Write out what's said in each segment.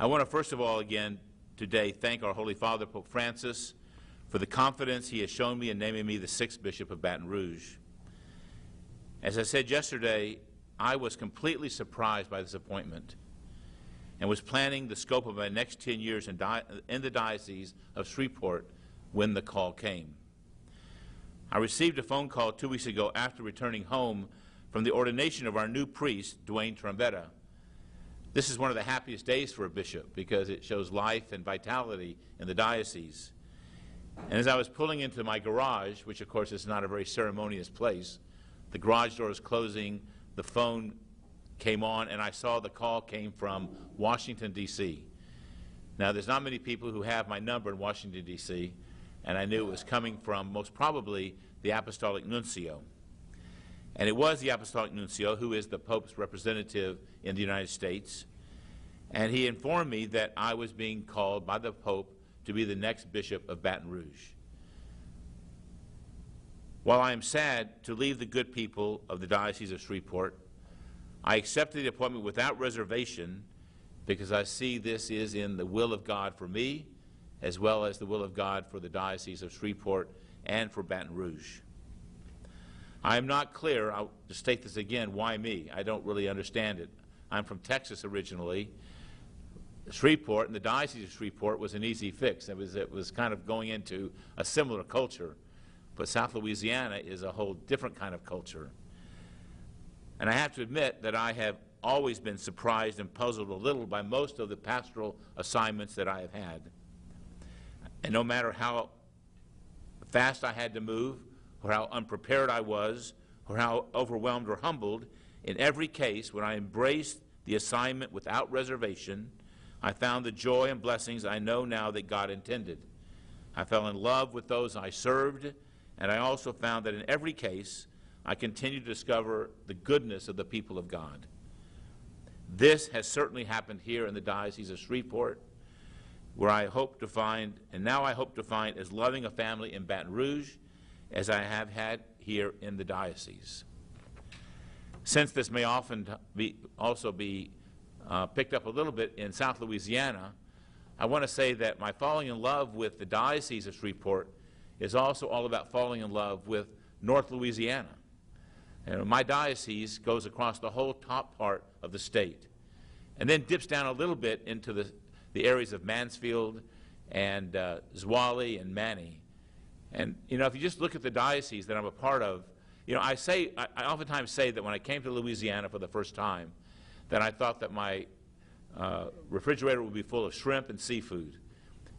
I want to first of all again today thank our Holy Father, Pope Francis, for the confidence he has shown me in naming me the 6th Bishop of Baton Rouge. As I said yesterday, I was completely surprised by this appointment and was planning the scope of my next 10 years in the Diocese of Shreveport when the call came. I received a phone call 2 weeks ago after returning home from the ordination of our new priest, Dwayne Trombetta. This is one of the happiest days for a bishop because it shows life and vitality in the diocese. And as I was pulling into my garage, which of course is not a very ceremonious place, the garage door was closing, the phone came on, and I saw the call came from Washington, D.C. Now, there's not many people who have my number in Washington, D.C., and I knew it was coming from most probably the Apostolic Nuncio. And it was the Apostolic Nuncio, who is the Pope's representative in the United States, and he informed me that I was being called by the Pope to be the next Bishop of Baton Rouge. While I am sad to leave the good people of the Diocese of Shreveport, I accepted the appointment without reservation because I see this is in the will of God for me, as well as the will of God for the Diocese of Shreveport and for Baton Rouge. I am not clear, I'll just state this again, why me? I don't really understand it. I'm from Texas originally. Shreveport, and the Diocese of Shreveport was an easy fix. It was kind of going into a similar culture. But South Louisiana is a whole different kind of culture. And I have to admit that I have always been surprised and puzzled a little by most of the pastoral assignments that I have had. And no matter how fast I had to move, or how unprepared I was, or how overwhelmed or humbled, in every case, when I embraced the assignment without reservation, I found the joy and blessings I know now that God intended. I fell in love with those I served, and I also found that in every case, I continued to discover the goodness of the people of God. This has certainly happened here in the Diocese of Shreveport, where I hope to find, and now I hope to find, as loving a family in Baton Rouge as I have had here in the diocese. Since this may often also be picked up a little bit in South Louisiana, I want to say that my falling in love with the Diocese of Shreveport is also all about falling in love with North Louisiana. And my diocese goes across the whole top part of the state and then dips down a little bit into the areas of Mansfield and Zwolle and Manny. And, you know, if you just look at the diocese that I'm a part of, you know, I oftentimes say that when I came to Louisiana for the first time, that I thought that my refrigerator would be full of shrimp and seafood.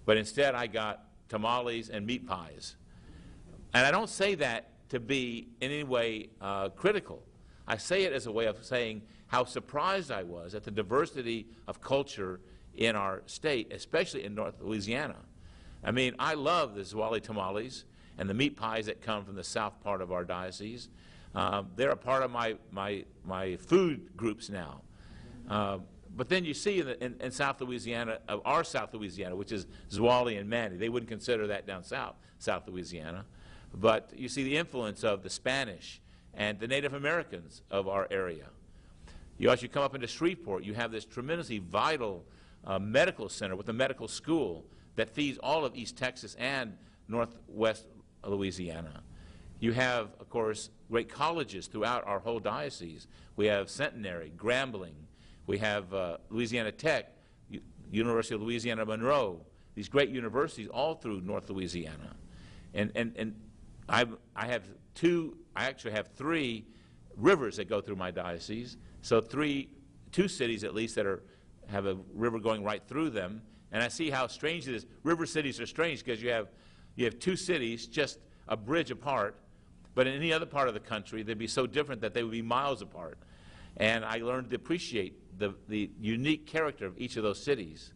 But instead I got tamales and meat pies. And I don't say that to be in any way critical. I say it as a way of saying how surprised I was at the diversity of culture in our state, especially in North Louisiana. I mean, I love the Zwolle tamales and the meat pies that come from the south part of our diocese. They're a part of my food groups now. But then you see in South Louisiana, our South Louisiana, which is Zwolle and Manny, they wouldn't consider that down South Louisiana. But you see the influence of the Spanish and the Native Americans of our area. As you come up into Shreveport, you have this tremendously vital medical center with a medical school that feeds all of East Texas and Northwest Louisiana. You have, of course, great colleges throughout our whole diocese. We have Centenary, Grambling. We have Louisiana Tech, University of Louisiana Monroe, these great universities all through North Louisiana. And I actually have 3 rivers that go through my diocese. So 2 cities at least that have a river going right through them. And I see how strange it is. River cities are strange because you have 2 cities just a bridge apart, but in any other part of the country they'd be so different that they would be miles apart. And I learned to appreciate the unique character of each of those cities.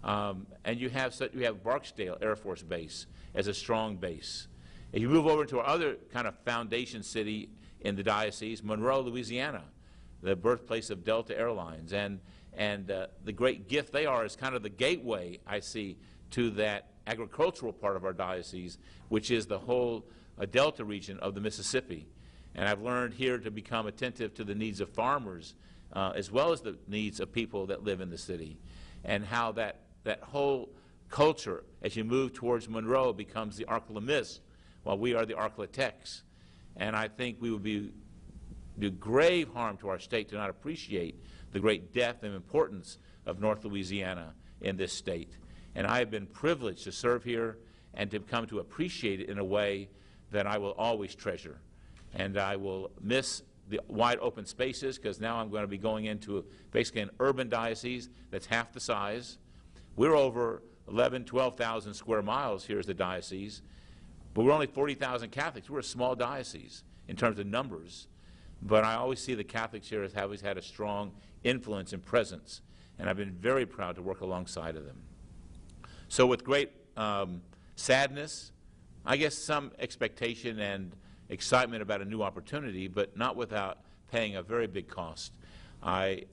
And you have Barksdale Air Force Base as a strong base. If you move over to our other kind of foundation city in the diocese, Monroe, Louisiana, the birthplace of Delta Airlines, and the great gift they are is kind of the gateway, I see, to that agricultural part of our diocese, which is the whole Delta region of the Mississippi. And I've learned here to become attentive to the needs of farmers as well as the needs of people that live in the city. and how that whole culture, as you move towards Monroe, becomes the Ark-la-Mis, while we are the Ark-la-Tex. And I think we would do grave harm to our state to not appreciate the great depth and importance of North Louisiana in this state. And I have been privileged to serve here and to come to appreciate it in a way that I will always treasure. And I will miss the wide open spaces, because now I'm going to be going into basically an urban diocese that's half the size. We're over 11,000, 12,000 square miles here as the diocese, but we're only 40,000 Catholics. We're a small diocese in terms of numbers, but I always see the Catholics here as having had a strong influence and presence, and I've been very proud to work alongside of them. So with great sadness, I guess some expectation and excitement about a new opportunity, but not without paying a very big cost. I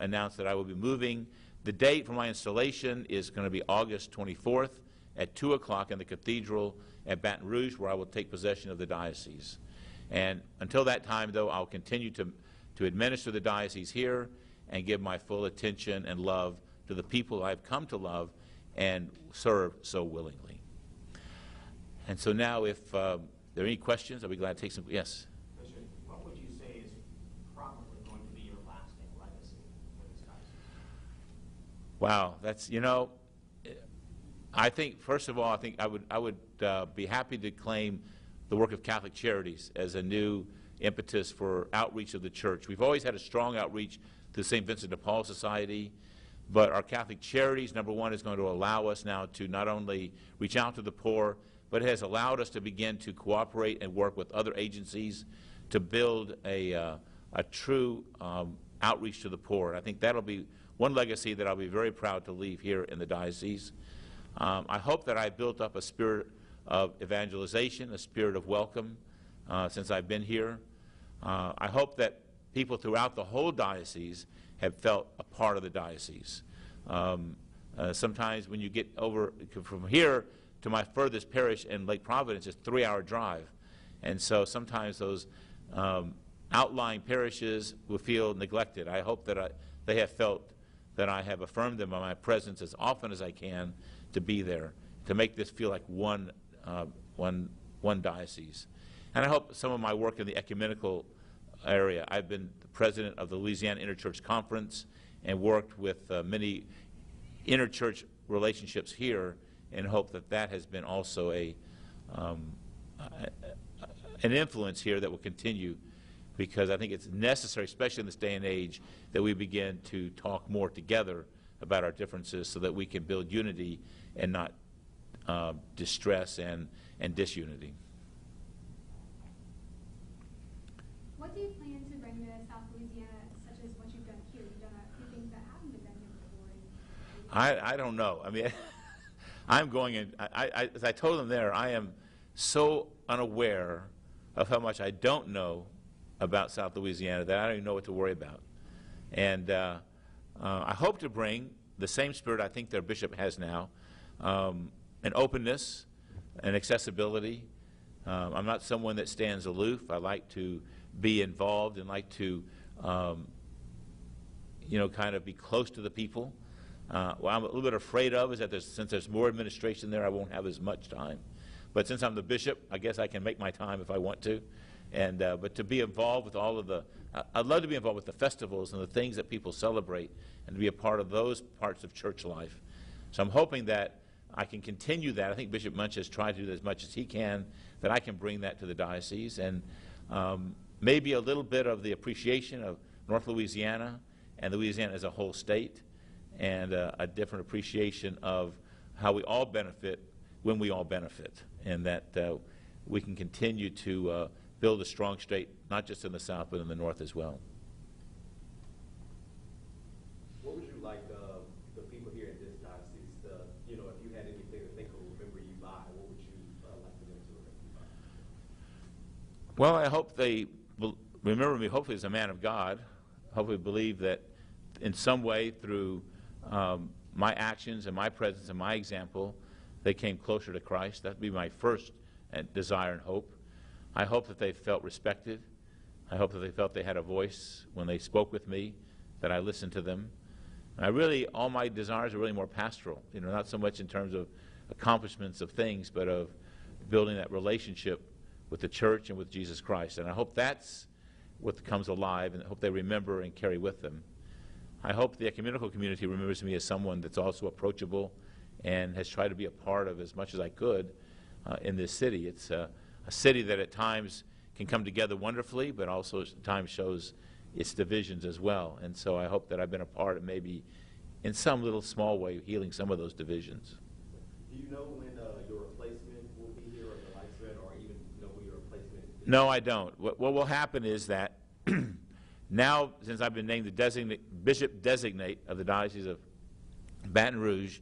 announced that I will be moving. The date for my installation is going to be August 24th at 2 o'clock in the cathedral at Baton Rouge, where I will take possession of the diocese. And until that time, though, I'll continue to administer the diocese here and give my full attention and love to the people I've come to love and serve so willingly. And so now, if there are any questions, I'll be glad to take some. Yes? Bishop, what would you say is probably going to be your lasting legacy for this diocese? Wow, that's, you know, I think, first of all, I think I would be happy to claim the work of Catholic Charities as a new impetus for outreach of the church. We've always had a strong outreach to St. Vincent de Paul Society, but our Catholic Charities, number one, is going to allow us now to not only reach out to the poor, but it has allowed us to begin to cooperate and work with other agencies to build a true outreach to the poor. And I think that'll be one legacy that I'll be very proud to leave here in the diocese. I hope that I've built up a spirit of evangelization, a spirit of welcome since I've been here. I hope that people throughout the whole diocese have felt a part of the diocese. Sometimes when you get over from here to my furthest parish in Lake Providence, it's a 3-hour drive. And so sometimes those outlying parishes will feel neglected. I hope that they have felt that I have affirmed them by my presence as often as I can to be there, to make this feel like one diocese. And I hope some of my work in the ecumenical area, I've been the president of the Louisiana Interchurch Conference and worked with many interchurch relationships here, and hope that that has been also an influence here that will continue, because I think it's necessary, especially in this day and age, that we begin to talk more together about our differences so that we can build unity and not distress and disunity. What do you plan to bring to South Louisiana, such as what you've done here? You've done a few things that haven't been done here before. I don't know. I mean, I'm going in, as I told them there, I am so unaware of how much I don't know about South Louisiana that I don't even know what to worry about. And I hope to bring the same spirit I think their bishop has now, an openness, an accessibility. I'm not someone that stands aloof. I like to be involved and like to, kind of be close to the people. What I'm a little bit afraid of is that since there's more administration there, I won't have as much time. But since I'm the bishop, I guess I can make my time if I want to. And but to be involved with all of I'd love to be involved with the festivals and the things that people celebrate, and to be a part of those parts of church life. So I'm hoping that I can continue that. I think Bishop Munch has tried to do as much as he can, that I can bring that to the diocese, and maybe a little bit of the appreciation of North Louisiana and Louisiana as a whole state, and a different appreciation of how we all benefit when we all benefit, and that we can continue to build a strong state, not just in the South, but in the North as well. What would you like the people here in this diocese to, if you had anything that they could remember you by, what would you like for them to remember you by? Well, I hope they remember me, hopefully, as a man of God. Hopefully believe that in some way through my actions and my presence and my example, they came closer to Christ. That would be my first desire and hope. I hope that they felt respected. I hope that they felt they had a voice when they spoke with me, that I listened to them. All my desires are really more pastoral, not so much in terms of accomplishments of things, but of building that relationship with the church and with Jesus Christ. And I hope that's what comes alive, and I hope they remember and carry with them. I hope the ecumenical community remembers me as someone that's also approachable and has tried to be a part of as much as I could in this city. It's a city that at times can come together wonderfully, but also at times shows its divisions as well. And so I hope that I've been a part of, maybe in some little small way, healing some of those divisions. Do you know when your replacement will be here, or the lifespan, or even know when your replacement is? No, I don't. What will happen is that now, since I've been named the Bishop Designate of the Diocese of Baton Rouge,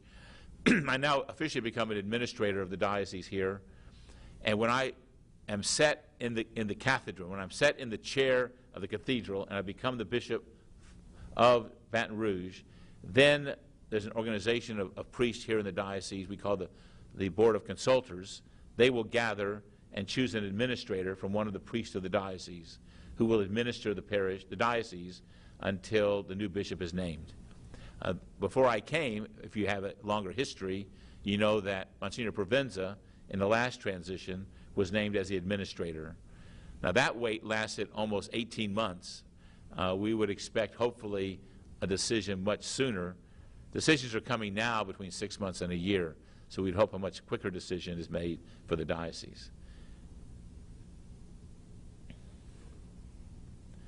I now officially become an administrator of the diocese here. And when I am set in the cathedral, when I'm set in the chair of the cathedral, and I become the Bishop of Baton Rouge, then there's an organization of priests here in the diocese we call the Board of Consultors. They will gather and choose an administrator from one of the priests of the diocese who will administer the diocese, until the new bishop is named. Before I came, if you have a longer history, you know that Monsignor Provenza, in the last transition, was named as the administrator. Now that wait lasted almost 18 months. We would expect, hopefully, a decision much sooner. Decisions are coming now between 6 months and a year, so we'd hope a much quicker decision is made for the diocese.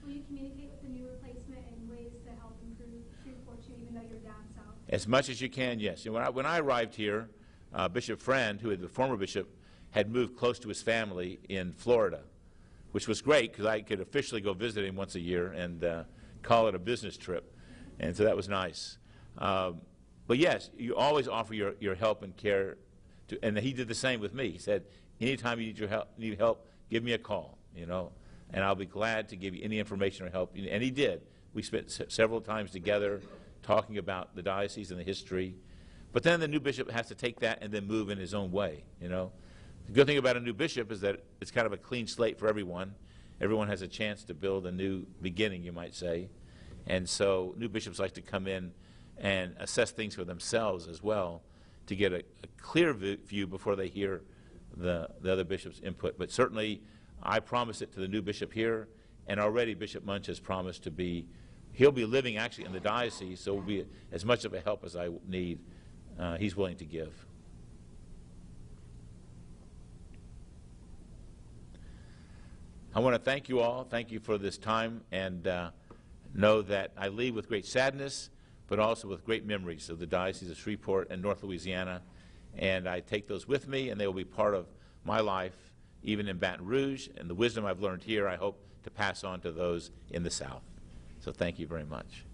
Will you communicate with the new replacement in ways to help improve Shreveport, even though you're down south? As much as you can, yes. When I arrived here, Bishop Friend, who was the former bishop, had moved close to his family in Florida, which was great because I could officially go visit him once a year and call it a business trip. And so that was nice. But yes, you always offer your help and care, and he did the same with me. He said, anytime you need help, give me a call, and I'll be glad to give you any information or help. And he did. We spent several times together talking about the diocese and the history. But then the new bishop has to take that and then move in his own way, The good thing about a new bishop is that it's kind of a clean slate for everyone. Everyone has a chance to build a new beginning, you might say. And so new bishops like to come in and assess things for themselves as well, to get a clear view before they hear the other bishop's input. But certainly I promise it to the new bishop here, and already Bishop Munch has promised he'll be living actually in the diocese, so it will be as much of a help as I need, he's willing to give. I want to thank you all. Thank you for this time, and know that I leave with great sadness, but also with great memories of the Diocese of Shreveport and North Louisiana. And I take those with me, and they will be part of my life, even in Baton Rouge. And the wisdom I've learned here, I hope to pass on to those in the South. So thank you very much.